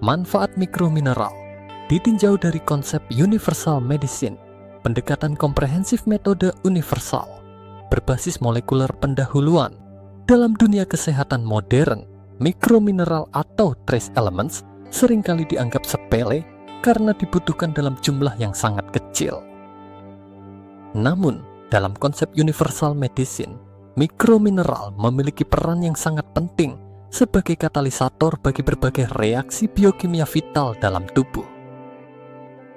Manfaat mikromineral ditinjau dari konsep universal medicine, pendekatan komprehensif metode universal, berbasis molekuler pendahuluan. Dalam dunia kesehatan modern, mikromineral atau trace elements seringkali dianggap sepele karena dibutuhkan dalam jumlah yang sangat kecil. Namun, dalam konsep universal medicine, mikromineral memiliki peran yang sangat penting sebagai katalisator bagi berbagai reaksi biokimia vital dalam tubuh.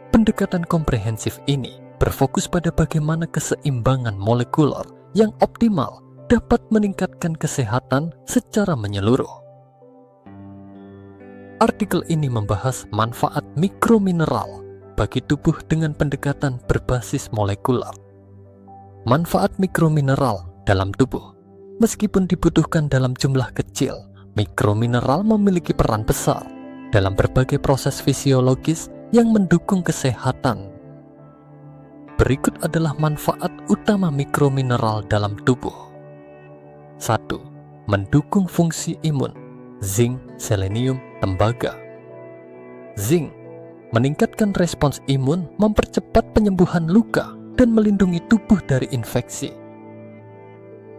Pendekatan komprehensif ini berfokus pada bagaimana keseimbangan molekuler yang optimal dapat meningkatkan kesehatan secara menyeluruh. Artikel ini membahas manfaat mikromineral bagi tubuh dengan pendekatan berbasis molekuler. Manfaat mikromineral dalam tubuh, meskipun dibutuhkan dalam jumlah kecil, mikromineral memiliki peran besar dalam berbagai proses fisiologis yang mendukung kesehatan. Berikut adalah manfaat utama mikromineral dalam tubuh. 1. Mendukung fungsi imun. Zinc, selenium, tembaga. Zinc meningkatkan respons imun, mempercepat penyembuhan luka, dan melindungi tubuh dari infeksi.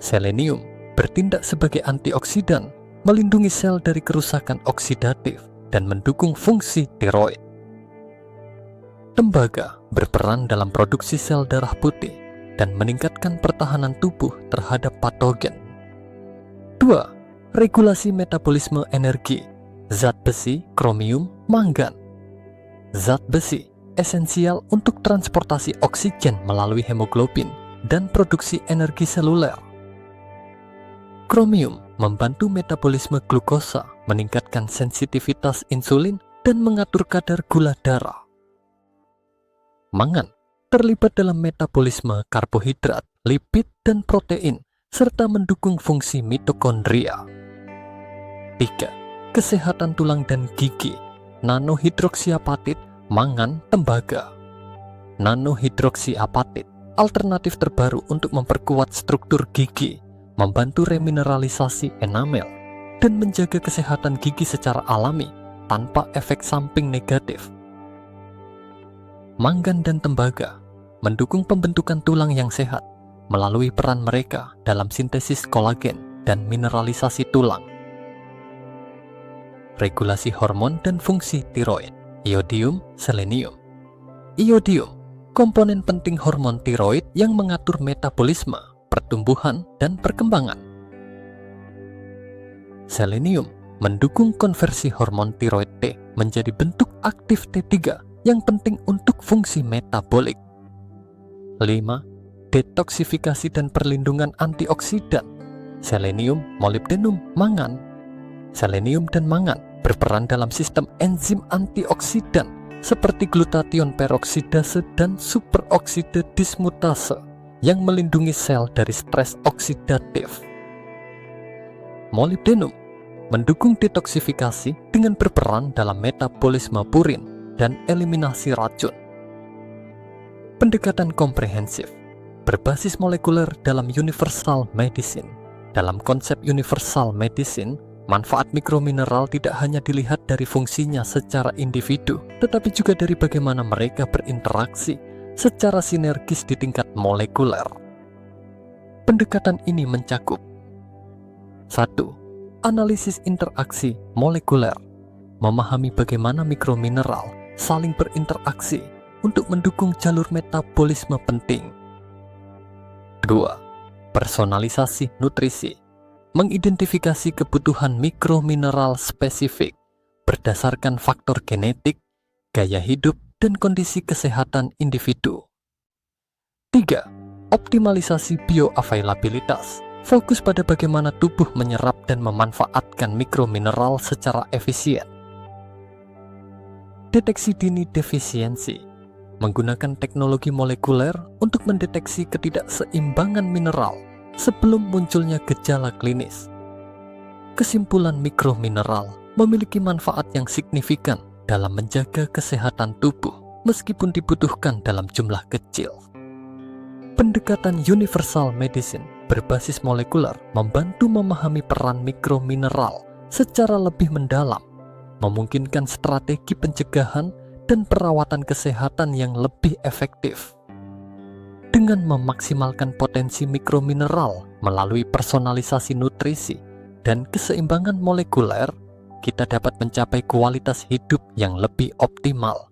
Selenium bertindak sebagai antioksidan, melindungi sel dari kerusakan oksidatif dan mendukung fungsi tiroid. Tembaga berperan dalam produksi sel darah putih dan meningkatkan pertahanan tubuh terhadap patogen. 2. Regulasi metabolisme energi. Zat besi, kromium, mangan. Zat besi esensial untuk transportasi oksigen melalui hemoglobin dan produksi energi seluler. Kromium membantu metabolisme glukosa, meningkatkan sensitivitas insulin, dan mengatur kadar gula darah. Mangan terlibat dalam metabolisme karbohidrat, lipid, dan protein, serta mendukung fungsi mitokondria. 3. Kesehatan tulang dan gigi. Nanohidroksiapatit, mangan, tembaga. Nanohidroksiapatit, alternatif terbaru untuk memperkuat struktur gigi, membantu remineralisasi enamel, dan menjaga kesehatan gigi secara alami tanpa efek samping negatif. Mangan dan tembaga mendukung pembentukan tulang yang sehat melalui peran mereka dalam sintesis kolagen dan mineralisasi tulang. Regulasi hormon dan fungsi tiroid. Iodium, selenium. Iodium, komponen penting hormon tiroid yang mengatur metabolisme, pertumbuhan, dan perkembangan. Selenium mendukung konversi hormon tiroid T menjadi bentuk aktif T3 yang penting untuk fungsi metabolik. 5. Detoksifikasi dan perlindungan antioksidan. Selenium, molybdenum, mangan. Selenium dan mangan berperan dalam sistem enzim antioksidan seperti glutathione peroksidase dan superoksida dismutase yang melindungi sel dari stres oksidatif. Molybdenum mendukung detoksifikasi dengan berperan dalam metabolisme purin dan eliminasi racun. Pendekatan komprehensif berbasis molekuler dalam universal medicine. Dalam konsep universal medicine, manfaat mikromineral tidak hanya dilihat dari fungsinya secara individu, tetapi juga dari bagaimana mereka berinteraksi secara sinergis di tingkat molekuler. Pendekatan ini mencakup 1. Analisis interaksi molekuler, memahami bagaimana mikromineral saling berinteraksi untuk mendukung jalur metabolisme penting. 2. Personalisasi nutrisi, mengidentifikasi kebutuhan mikromineral spesifik berdasarkan faktor genetik, gaya hidup, dan kondisi kesehatan individu. 3. Optimalisasi bioavailabilitas, fokus pada bagaimana tubuh menyerap dan memanfaatkan mikromineral secara efisien. Deteksi dini defisiensi, menggunakan teknologi molekuler untuk mendeteksi ketidakseimbangan mineral sebelum munculnya gejala klinis. Kesimpulan, mikromineral memiliki manfaat yang signifikan dalam menjaga kesehatan tubuh meskipun dibutuhkan dalam jumlah kecil. Pendekatan universal medicine berbasis molekuler membantu memahami peran mikromineral secara lebih mendalam, memungkinkan strategi pencegahan dan perawatan kesehatan yang lebih efektif. Dengan memaksimalkan potensi mikromineral melalui personalisasi nutrisi dan keseimbangan molekuler, kita dapat mencapai kualitas hidup yang lebih optimal.